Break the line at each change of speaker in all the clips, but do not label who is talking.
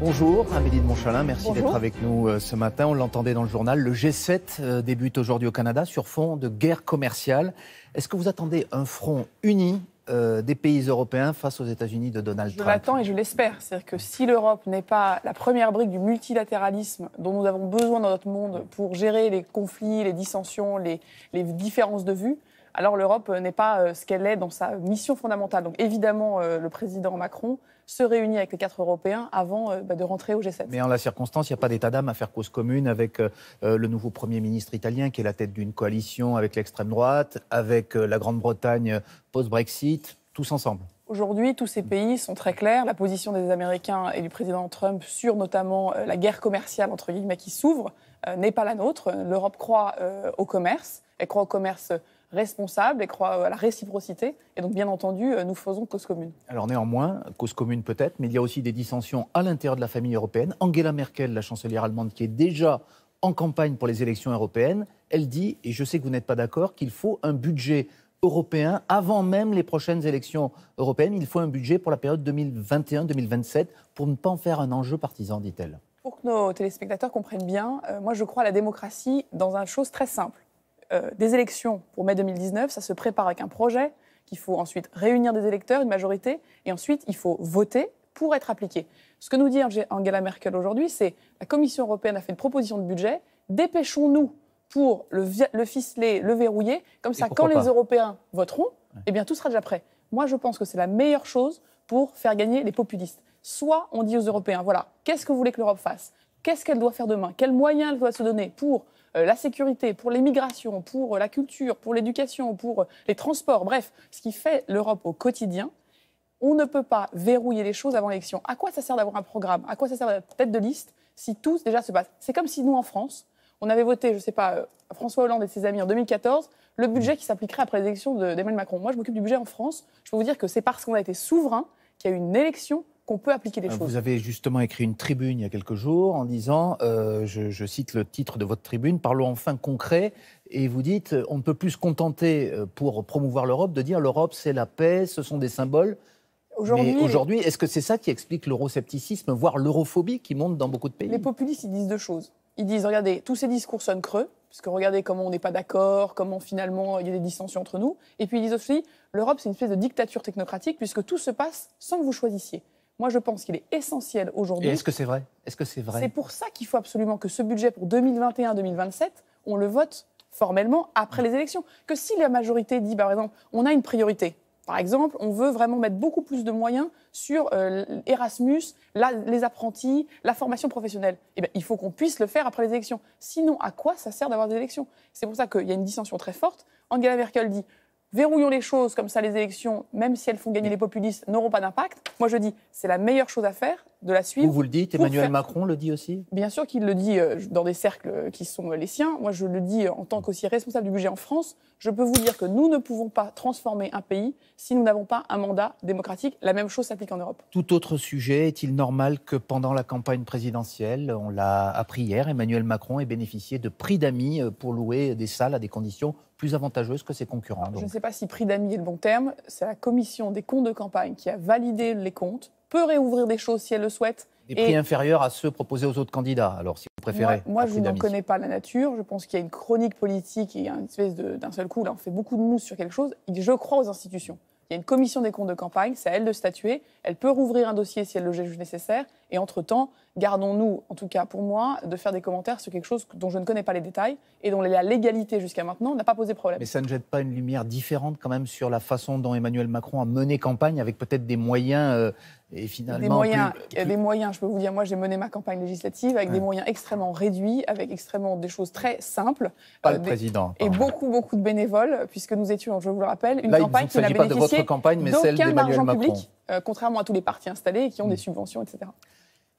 Bonjour, Amélie de Montchalin, merci
Bonjour.
d'être avec nous ce matin. On l'entendait dans le journal, le G7 débute aujourd'hui au Canada sur fond de guerre commerciale. Est-ce que vous attendez un front uni des pays européens face aux États-Unis de Donald Trump?
Je l'attends et je l'espère. C'est-à-dire que si l'Europe n'est pas la première brique du multilatéralisme dont nous avons besoin dans notre monde pour gérer les conflits, les dissensions, les différences de vues, alors l'Europe n'est pas ce qu'elle est dans sa mission fondamentale. Donc évidemment, le président Macron se réunit avec les 4 Européens avant de rentrer au G7.
Mais en la circonstance, il n'y a pas d'état d'âme à faire cause commune avec le nouveau Premier ministre italien qui est la tête d'une coalition avec l'extrême droite, avec la Grande-Bretagne post-Brexit, tous ensemble.
Aujourd'hui, tous ces pays sont très clairs. La position des Américains et du président Trump sur notamment la guerre commerciale entre guillemets qui s'ouvre n'est pas la nôtre. L'Europe croit au commerce, elle croit au commerce responsable, elle croit à la réciprocité. Et donc, bien entendu, nous faisons cause commune.
Alors néanmoins, cause commune peut-être, mais il y a aussi des dissensions à l'intérieur de la famille européenne. Angela Merkel, la chancelière allemande, qui est déjà en campagne pour les élections européennes, elle dit, et je sais que vous n'êtes pas d'accord, qu'il faut un budget européen avant même les prochaines élections européennes. Il faut un budget pour la période 2021-2027 pour ne pas en faire un enjeu partisan, dit-elle.
Pour que nos téléspectateurs comprennent bien, moi je crois à la démocratie dans une chose très simple. Des élections pour mai 2019, ça se prépare avec un projet qu'il faut ensuite réunir des électeurs, une majorité, et ensuite il faut voter pour être appliqué. Ce que nous dit Angela Merkel aujourd'hui, c'est la Commission européenne a fait une proposition de budget, dépêchons-nous pour le ficeler, le verrouiller, comme ça quand les Européens voteront, eh bien tout sera déjà prêt. Moi je pense que c'est la meilleure chose pour faire gagner les populistes. Soit on dit aux Européens, voilà, qu'est-ce que vous voulez que l'Europe fasse? Qu'est-ce qu'elle doit faire demain? Quels moyens elle doit se donner pour la sécurité, pour l'immigration, pour la culture, pour l'éducation, pour les transports, bref, ce qui fait l'Europe au quotidien. On ne peut pas verrouiller les choses avant l'élection. À quoi ça sert d'avoir un programme? À quoi ça sert d'être tête de liste si tout déjà se passe? C'est comme si nous, en France, on avait voté, je ne sais pas, François Hollande et ses amis en 2014, le budget qui s'appliquerait après les élections d'Emmanuel Macron. Moi, je m'occupe du budget en France. Je peux vous dire que c'est parce qu'on a été souverain qu'il y a eu une élection qu'on peut appliquer les choses.
Vous avez justement écrit une tribune il y a quelques jours en disant, je cite le titre de votre tribune, « Parlons enfin concret ». Et vous dites, on ne peut plus se contenter pour promouvoir l'Europe de dire l'Europe c'est la paix, ce sont des symboles. Mais aujourd'hui, est-ce que c'est ça qui explique l'euroscepticisme, voire l'europhobie qui monte dans beaucoup de pays?
Les populistes, ils disent deux choses. Ils disent, regardez, tous ces discours sonnent creux, parce que regardez comment on n'est pas d'accord, comment finalement il y a des dissensions entre nous. Et puis ils disent aussi, l'Europe c'est une espèce de dictature technocratique, puisque tout se passe sans que vous choisissiez. Moi, je pense qu'il est essentiel aujourd'hui.
Et est-ce que c'est vrai? Est-ce que c'est vrai?
C'est pour ça qu'il faut absolument que ce budget pour 2021-2027, on le vote formellement après les élections. Que si la majorité dit, par exemple, on a une priorité. Par exemple, on veut vraiment mettre beaucoup plus de moyens sur Erasmus, les apprentis, la formation professionnelle. Eh bien, il faut qu'on puisse le faire après les élections. Sinon, à quoi ça sert d'avoir des élections? C'est pour ça qu'il y a une dissension très forte. Angela Merkel dit, verrouillons les choses, comme ça les élections, même si elles font gagner les populistes, n'auront pas d'impact. Moi, je dis, c'est la meilleure chose à faire, de la suivre.
Vous le dites, Emmanuel Macron le dit aussi?
Bien sûr qu'il le dit dans des cercles qui sont les siens. Moi, je le dis en tant qu'aussi responsable du budget en France. Je peux vous dire que nous ne pouvons pas transformer un pays si nous n'avons pas un mandat démocratique. La même chose s'applique en Europe.
Tout autre sujet, est-il normal que pendant la campagne présidentielle, on l'a appris hier, Emmanuel Macron ait bénéficié de prix d'amis pour louer des salles à des conditions plus avantageuses que ses concurrents?
Je ne sais pas si prix d'amis est le bon terme. C'est la commission des comptes de campagne qui a validé les comptes, peut réouvrir des choses si elle le souhaite.
Des prix inférieurs à ceux proposés aux autres candidats, alors si vous préférez.
Moi je n'en connais pas la nature. Je pense qu'il y a une chronique politique et une espèce d'un seul coup, là, on fait beaucoup de mousse sur quelque chose. Et je crois aux institutions. Il y a une commission des comptes de campagne, c'est à elle de statuer. Elle peut rouvrir un dossier si elle le juge nécessaire. Et entre-temps, gardons-nous, en tout cas pour moi, de faire des commentaires sur quelque chose dont je ne connais pas les détails et dont la légalité jusqu'à maintenant n'a pas posé problème.
Mais ça ne jette pas une lumière différente quand même sur la façon dont Emmanuel Macron a mené campagne avec peut-être des moyens et finalement...
Des moyens, je peux vous dire, moi j'ai mené ma campagne législative avec des moyens extrêmement réduits, avec extrêmement des choses très simples.
Pas le président.
Et beaucoup de bénévoles, puisque nous étions, je vous le rappelle, une campagne qui n'a bénéficié d'aucun argent public, contrairement à tous les partis installés et qui ont des subventions, etc.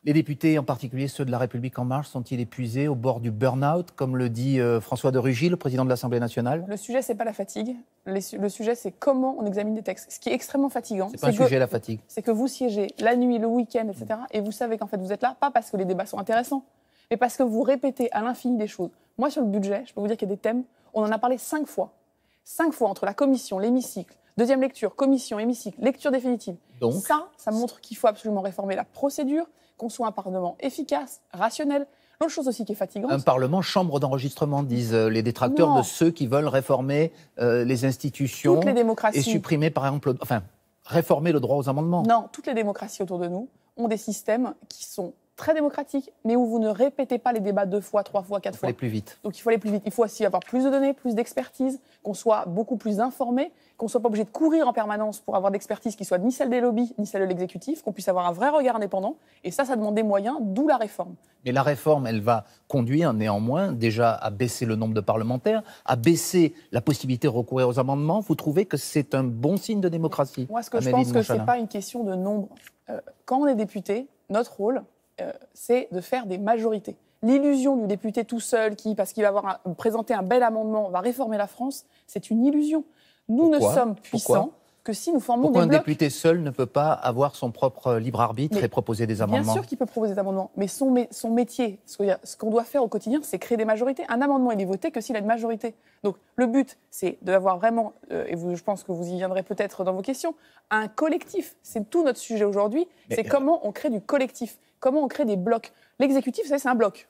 Les députés, en particulier ceux de La République En Marche, sont-ils épuisés au bord du burn-out, comme le dit François de Rugy, le président de l'Assemblée nationale?
Le sujet, c'est pas la fatigue. Le sujet, c'est comment on examine des textes. Ce qui est extrêmement fatigant,
c'est pas un sujet, la fatigue.
C'est que vous siégez la nuit, le week-end, etc. Et vous savez qu'en fait, vous êtes là, pas parce que les débats sont intéressants, mais parce que vous répétez à l'infini des choses. Moi, sur le budget, je peux vous dire qu'il y a des thèmes, on en a parlé 5 fois. 5 fois entre la commission, l'hémicycle, deuxième lecture, commission, hémicycle, lecture définitive.
Donc,
ça montre qu'il faut absolument réformer la procédure, qu'on soit un Parlement efficace, rationnel. L'autre chose aussi qui est fatigante...
Un Parlement chambre d'enregistrement, disent les détracteurs de ceux qui veulent réformer les institutions.
Toutes les démocraties...
Et supprimer, par exemple, réformer le droit aux amendements.
Non, toutes les démocraties autour de nous ont des systèmes qui sont très démocratiques, mais où vous ne répétez pas les débats 2 fois, 3 fois, 4 fois.
Il faut aller plus vite.
Donc il faut aller plus vite. Il faut aussi avoir plus de données, plus d'expertise, qu'on soit beaucoup plus informé, qu'on ne soit pas obligé de courir en permanence pour avoir d'expertise qui soit ni celle des lobbies, ni celle de l'exécutif, qu'on puisse avoir un vrai regard indépendant. Et ça demande des moyens, d'où la réforme.
Mais la réforme, elle va conduire néanmoins déjà à baisser le nombre de parlementaires, à baisser la possibilité de recourir aux amendements. Vous trouvez que c'est un bon signe de démocratie?
Moi, ce que je pense que ce n'est pas une question de nombre. Quand on est député, notre rôle, c'est de faire des majorités. L'illusion du député tout seul qui, parce qu'il va présenter un bel amendement, va réformer la France, c'est une illusion. Nous ne sommes puissants que si nous formons des blocs.
Pourquoi un député seul ne peut pas avoir son propre libre arbitre et proposer des amendements?
Bien sûr qu'il peut proposer des amendements, mais son métier, ce qu'on doit faire au quotidien, c'est créer des majorités. Un amendement, il est voté que s'il a une majorité. Donc le but, c'est d'avoir vraiment, et je pense que vous y viendrez peut-être dans vos questions, un collectif. C'est tout notre sujet aujourd'hui, c'est comment on crée du collectif, comment on crée des blocs. L'exécutif, vous savez, c'est un bloc.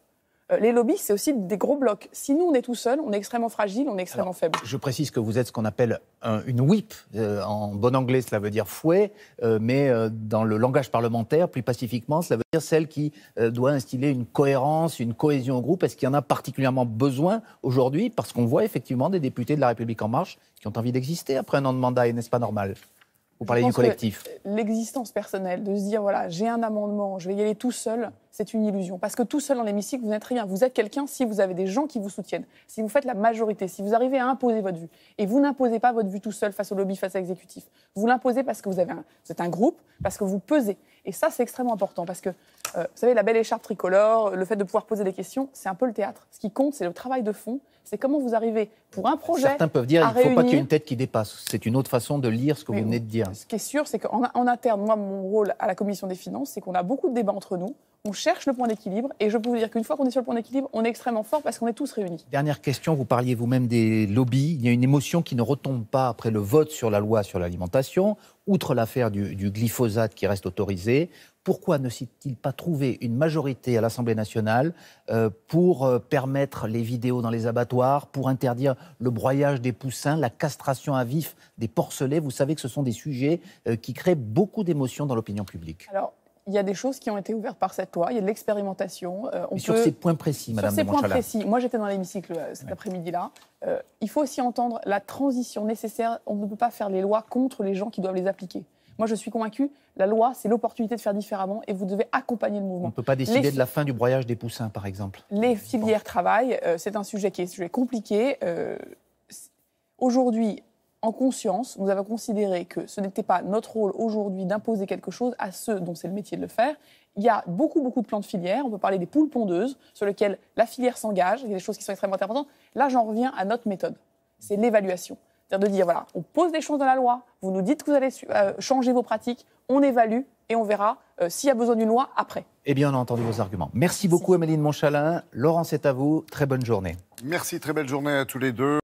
Les lobbies, c'est aussi des gros blocs. Si nous, on est tout seul, on est extrêmement fragile, on est extrêmement faible.
Je précise que vous êtes ce qu'on appelle une whip. En bon anglais, cela veut dire fouet, mais dans le langage parlementaire, plus pacifiquement, cela veut dire celle qui doit instiller une cohérence, une cohésion au groupe. Est-ce qu'il y en a particulièrement besoin aujourd'hui? Parce qu'on voit effectivement des députés de La République En Marche qui ont envie d'exister après un an de mandat, et n'est-ce pas normal? Vous parlez du collectif.
L'existence personnelle, de se dire, voilà, j'ai un amendement, je vais y aller tout seul, c'est une illusion. Parce que tout seul dans l'hémicycle, vous n'êtes rien. Vous êtes quelqu'un si vous avez des gens qui vous soutiennent, si vous faites la majorité, si vous arrivez à imposer votre vue. Et vous n'imposez pas votre vue tout seul face au lobby, face à l'exécutif. Vous l'imposez parce que vous êtes un groupe, parce que vous pesez. Et ça, c'est extrêmement important. Parce que, vous savez, la belle écharpe tricolore, le fait de pouvoir poser des questions, c'est un peu le théâtre. Ce qui compte, c'est le travail de fond. C'est comment vous arrivez pour un projet.
Certains peuvent dire qu'il ne faut pas qu'il y ait une tête qui dépasse. C'est une autre façon de lire ce que vous venez de dire.
Ce qui est sûr, c'est qu'en interne, moi, mon rôle à la Commission des finances, c'est qu'on a beaucoup de débats entre nous. On cherche le point d'équilibre. Et je peux vous dire qu'une fois qu'on est sur le point d'équilibre, on est extrêmement fort parce qu'on est tous réunis.
Dernière question, vous parliez vous-même des lobbies. Il y a une émotion qui ne retombe pas après le vote sur la loi sur l'alimentation, outre l'affaire du glyphosate qui reste autorisé. Pourquoi ne s'est-il pas trouvé une majorité à l'Assemblée nationale pour permettre les vidéos dans les abattoirs, pour interdire le broyage des poussins, la castration à vif des porcelets? Vous savez que ce sont des sujets qui créent beaucoup d'émotions dans l'opinion publique.
Alors, il y a des choses qui ont été ouvertes par cette loi, il y a de l'expérimentation.
Sur ces points précis, Madame de Montchalin.
Sur ces points précis, moi j'étais dans l'hémicycle cet après-midi-là. Il faut aussi entendre la transition nécessaire. On ne peut pas faire les lois contre les gens qui doivent les appliquer. Moi, je suis convaincue, la loi, c'est l'opportunité de faire différemment et vous devez accompagner le mouvement.
On ne peut pas décider de la fin du broyage des poussins, par exemple.
Les filières travaillent, c'est un sujet qui est compliqué. Aujourd'hui, en conscience, nous avons considéré que ce n'était pas notre rôle aujourd'hui d'imposer quelque chose à ceux dont c'est le métier de le faire. Il y a beaucoup de plans de filière. On peut parler des poules pondeuses sur lesquelles la filière s'engage. Il y a des choses qui sont extrêmement importantes. Là, j'en reviens à notre méthode. C'est l'évaluation. C'est-à-dire de dire, voilà, on pose des choses dans la loi, vous nous dites que vous allez changer vos pratiques, on évalue et on verra s'il y a besoin d'une loi après.
Eh bien, on a entendu vos arguments. Merci beaucoup, Amélie de Montchalin. Laurent, c'est à vous. Très bonne journée.
Merci, très belle journée à tous les deux.